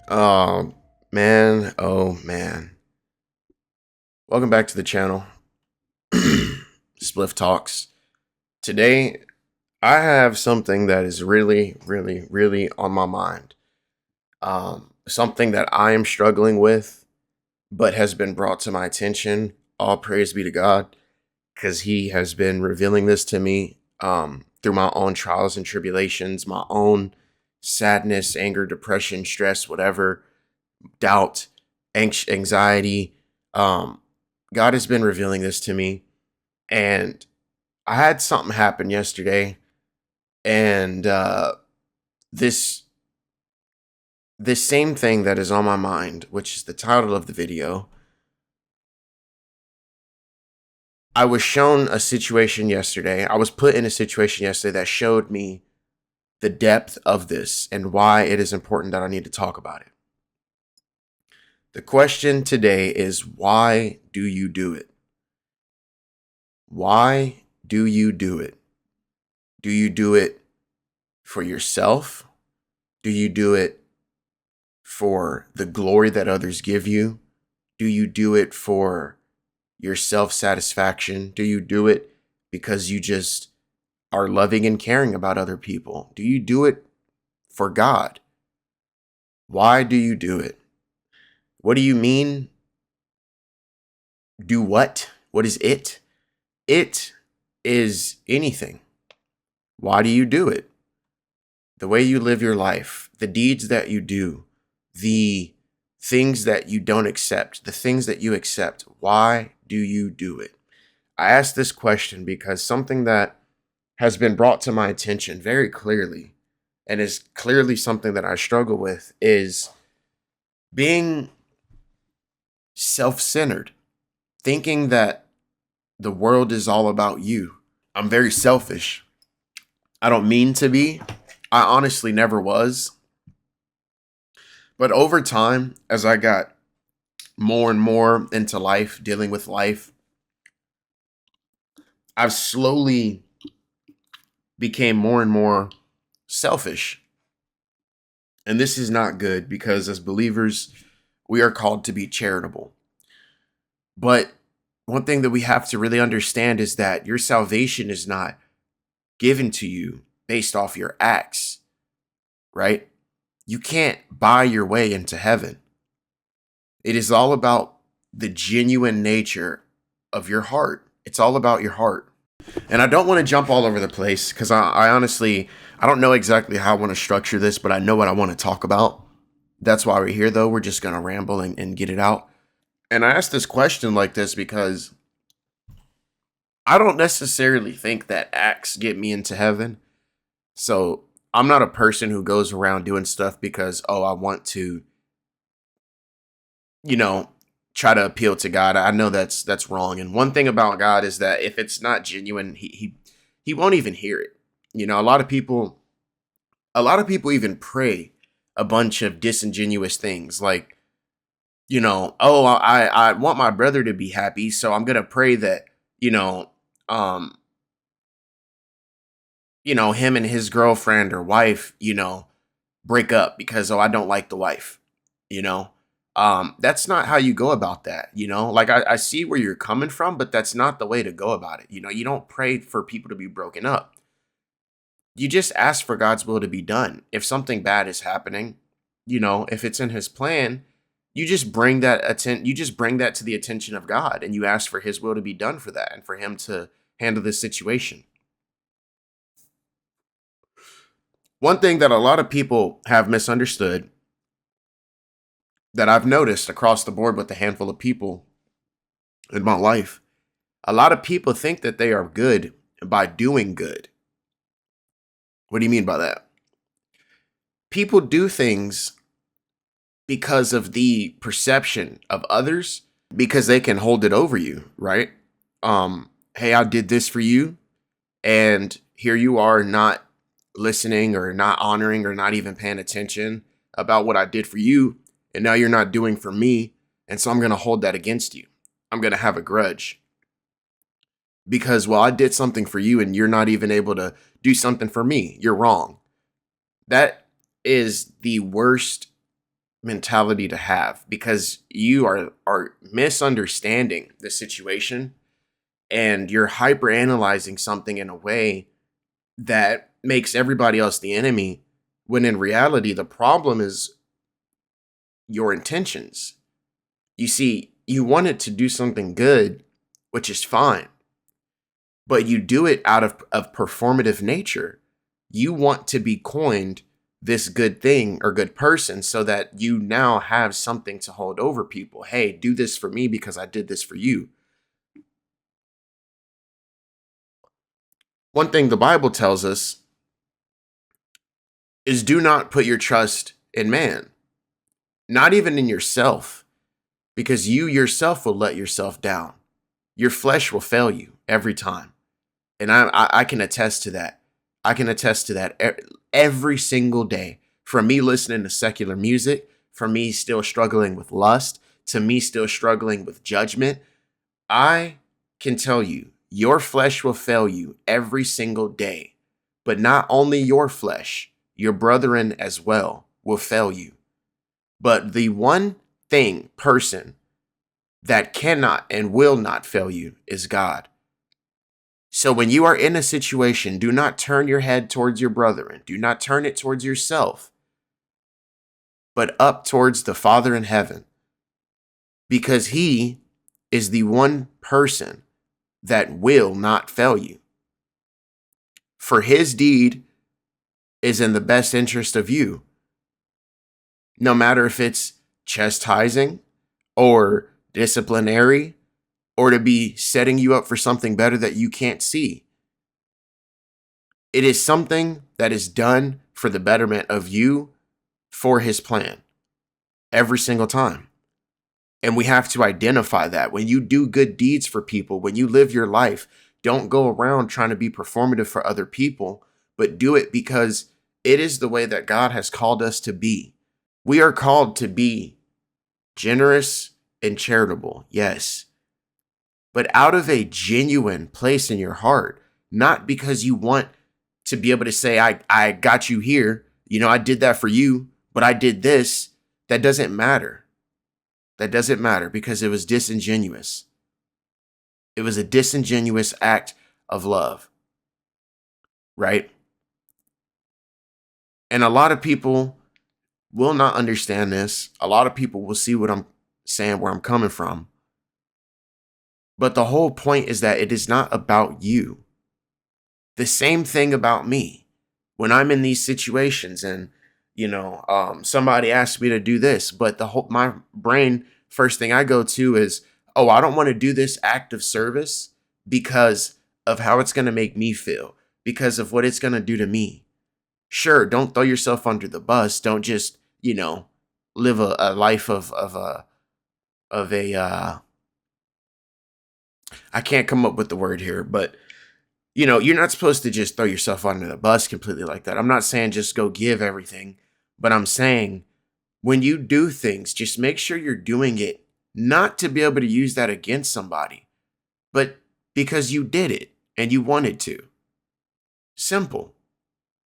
Oh man, oh man. Welcome back to the channel. Spliff Talks. Today, I have something that is really, really, really on my mind. Something that I am struggling with, but has been brought to my attention. All praise be to God, because He has been revealing this to me through my own trials and tribulations, my own sadness, anger, depression, stress, whatever, doubt, anxiety. Um, God has been revealing this to me, and I had something happen yesterday, and this this same thing that is on my mind, which is the title of the video. I was shown a situation yesterday. I was put in a situation yesterday that showed me the depth of this and why it is important that I need to talk about it. The question today is, why do you do it? Why do you do it? Do you do it for yourself? Do you do it for the glory that others give you? Do you do it for your self satisfaction? Do you do it because you just are loving and caring about other people? Do you do it for God? Why do you do it? What do you mean? Do what? What is it? It is anything. Why do you do it? The way you live your life, the deeds that you do, the things that you don't accept, the things that you accept. Why do you do it? I ask this question because something that has been brought to my attention very clearly, and is clearly something that I struggle with, is being self centered, thinking that the world is all about you. I'm very selfish. I don't mean to be. I honestly never was. But over time, as I got more and more into life, dealing with life, I've slowly became more and more selfish. And this is not good because as believers, we are called to be charitable. But one thing that we have to really understand is that your salvation is not given to you based off your acts, right? You can't buy your way into heaven. It is all about the genuine nature of your heart. It's all about your heart. And I don't want to jump all over the place because I honestly, I don't know exactly how I want to structure this, but I know what I want to talk about. That's why we're here, though. We're just going to ramble and get it out. And I asked this question like this because I don't necessarily think that acts get me into heaven. So I'm not a person who goes around doing stuff because, oh, I want to, you know, try to appeal to God. I know that's wrong. And one thing about God is that if it's not genuine, he won't even hear it. You know, a lot of people even pray a bunch of disingenuous things like, oh, I want my brother to be happy, so I'm gonna pray that, you know, um, him and his girlfriend or wife, break up because, oh, I don't like the wife, you know. That's not how you go about that, Like I see where you're coming from, but that's not the way to go about it. You don't pray for people to be broken up. You just ask for God's will to be done. If something bad is happening, if it's in his plan, you just bring that to the attention of God and you ask for his will to be done for that and for him to handle this situation. One thing that a lot of people have misunderstood that I've noticed across the board with a handful of people in my life, a lot of people think that they are good by doing good. What do you mean by that? People do things because of the perception of others, because they can hold it over you, right? Hey, I did this for you, and here you are not listening or not honoring or not even paying attention about what I did for you, and now you're not doing for me, and so I'm going to hold that against you. I'm going to have a grudge because, well, I did something for you and you're not even able to do something for me. You're wrong. That is the worst mentality to have, because you are misunderstanding the situation, and you're hyper analyzing something in a way that makes everybody else the enemy, when in reality the problem is your intentions. You see, you wanted to do something good, which is fine, but you do it out of performative nature. You want to be coined this good thing or good person so that you now have something to hold over people. Hey, do this for me because I did this for you. One thing the Bible tells us is, do not put your trust in man, not even in yourself, because you yourself will let yourself down. Your flesh will fail you every time. And I can attest to that. I can attest to that every single day. From me listening to secular music, from me still struggling with lust, to me still struggling with judgment, I can tell you, your flesh will fail you every single day. But not only your flesh, your brethren as well will fail you. But the one person that cannot and will not fail you is God. So when you are in a situation, do not turn your head towards your brethren. Do not turn it towards yourself, but up towards the Father in heaven, because he is the one person that will not fail you. For his deed is in the best interest of you, no matter if it's chastising or disciplinary, or to be setting you up for something better that you can't see. It is something that is done for the betterment of you, for his plan, every single time. And we have to identify that. When you do good deeds for people, when you live your life, don't go around trying to be performative for other people, but do it because it is the way that God has called us to be. We are called to be generous and charitable, yes, but out of a genuine place in your heart, not because you want to be able to say, I got you here, I did that for you, but I did this. That doesn't matter. That doesn't matter, because it was disingenuous. It was a disingenuous act of love, right? And a lot of people will not understand this. A lot of people will see what I'm saying, where I'm coming from. But the whole point is that it is not about you. The same thing about me. When I'm in these situations and, somebody asks me to do this, but my brain, first thing I go to is, oh, I don't want to do this act of service because of how it's going to make me feel, because of what it's going to do to me. Sure, don't throw yourself under the bus. Don't just, live a life of a I can't come up with the word here, but you're not supposed to just throw yourself under the bus completely like that. I'm not saying just go give everything, but I'm saying when you do things, just make sure you're doing it not to be able to use that against somebody, but because you did it and you wanted to. Simple.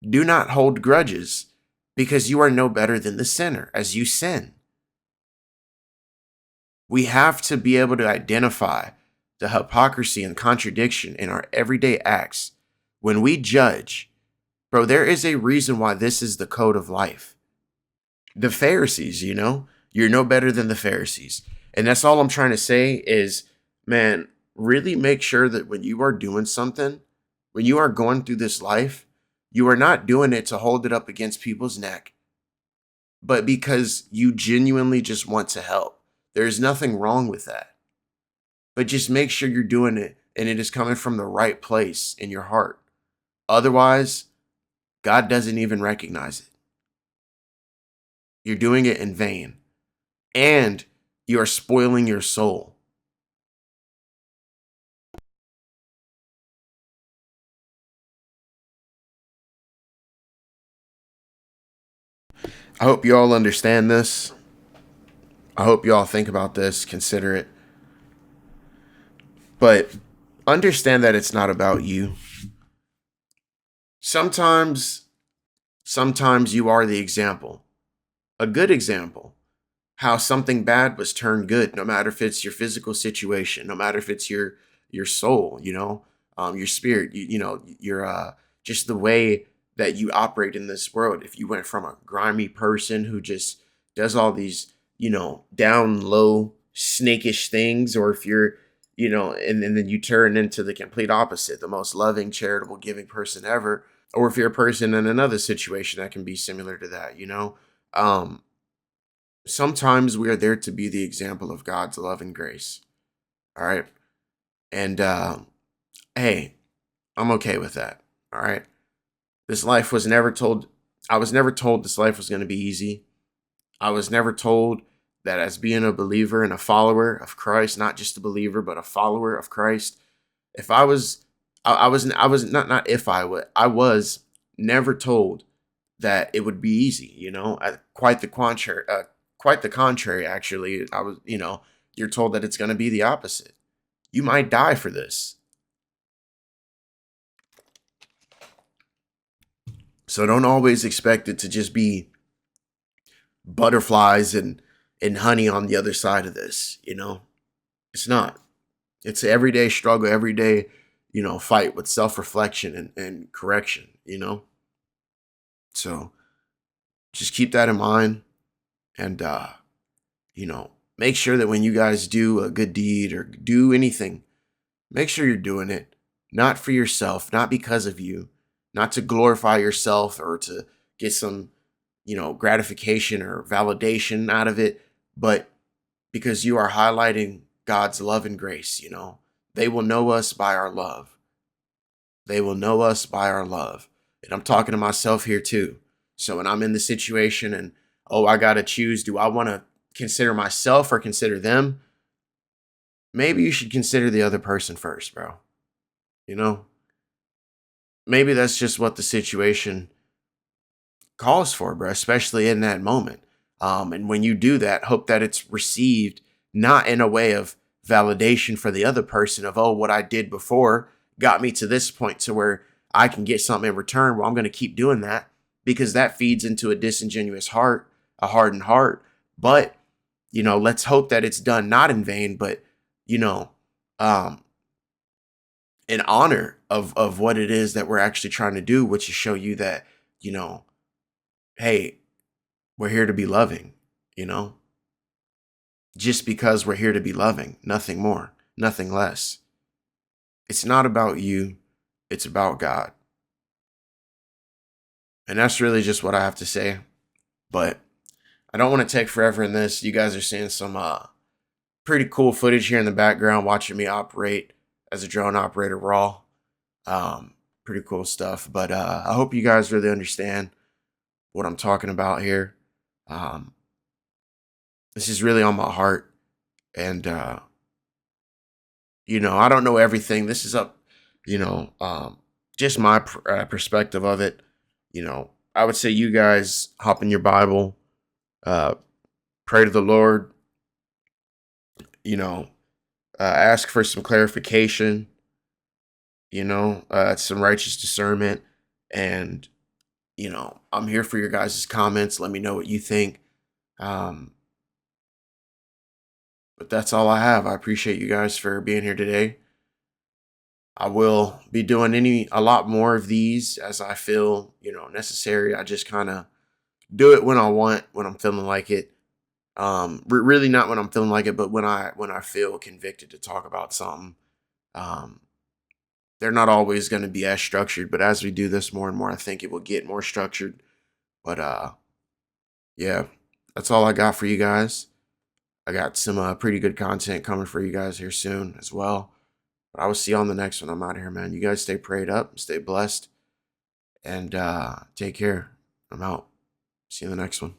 Do not hold grudges, because you are no better than the sinner as you sin. We have to be able to identify the hypocrisy and contradiction in our everyday acts. When we judge, bro, there is a reason why this is the code of life. The Pharisees, you're no better than the Pharisees. And that's all I'm trying to say is, man, really make sure that when you are doing something, when you are going through this life, you are not doing it to hold it up against people's neck, but because you genuinely just want to help. There's nothing wrong with that. But just make sure you're doing it and it is coming from the right place in your heart. Otherwise, God doesn't even recognize it. You're doing it in vain. And you are spoiling your soul. I hope you all understand this. I hope you all think about this, consider it. But understand that it's not about you. Sometimes you are the example, a good example. how something bad was turned good, no matter if it's your physical situation, no matter if it's your soul, your spirit, your just the way that you operate in this world. If you went from a grimy person who just does all these, down low snakish things, or if you're, and then you turn into the complete opposite, the most loving, charitable, giving person ever, or if you're a person in another situation that can be similar to that, um, sometimes we are there to be the example of God's love and grace. All right. And hey, I'm okay with that. All right. This life was never told, I was never told this life was going to be easy. I was never told that as being a believer and a follower of Christ, not just a believer, but a follower of Christ, if I was, I was not if I would, I was never told that it would be easy, quite the contrary, actually. I was, you're told that it's going to be the opposite. You might die for this. So don't always expect it to just be butterflies and honey on the other side of this, It's not. It's an everyday struggle, everyday, fight with self-reflection and correction, So just keep that in mind, and make sure that when you guys do a good deed or do anything, make sure you're doing it not for yourself, not because of you, not to glorify yourself or to get some, gratification or validation out of it, but because you are highlighting God's love and grace. They will know us by our love. They will know us by our love. And I'm talking to myself here too. So when I'm in the situation and, oh, I got to choose, do I want to consider myself or consider them? Maybe you should consider the other person first, bro. Maybe that's just what the situation calls for, bro, especially in that moment. And when you do that, hope that it's received not in a way of validation for the other person of, oh, what I did before got me to this point to where I can get something in return. Well, I'm going to keep doing that, because that feeds into a disingenuous heart, a hardened heart. But, let's hope that it's done not in vain, but, um, in honor of what it is that we're actually trying to do, which is show you that, hey, we're here to be loving, just because we're here to be loving, nothing more, nothing less. It's not about you, it's about God. And that's really just what I have to say. But I don't want to take forever in this. You guys are seeing some pretty cool footage here in the background, watching me operate as a drone operator raw. Pretty cool stuff. But I hope you guys really understand what I'm talking about here. This is really on my heart. And, I don't know everything. This is up, just my perspective of it. I would say you guys hop in your Bible, uh, pray to the Lord, ask for some clarification, some righteous discernment. And, I'm here for your guys' comments. Let me know what you think. Um, but that's all I have. I appreciate you guys for being here today. I will be doing a lot more of these as I feel, necessary. I just kind of do it when I want, when I'm feeling like it. Really not when I'm feeling like it, but when I feel convicted to talk about something. Um, they're not always going to be as structured, but as we do this more and more, I think it will get more structured. But yeah, that's all I got for you guys. I got some pretty good content coming for you guys here soon as well. But I will see you on the next one. I'm out of here, man. You guys stay prayed up, stay blessed, and take care. I'm out. See you in the next one.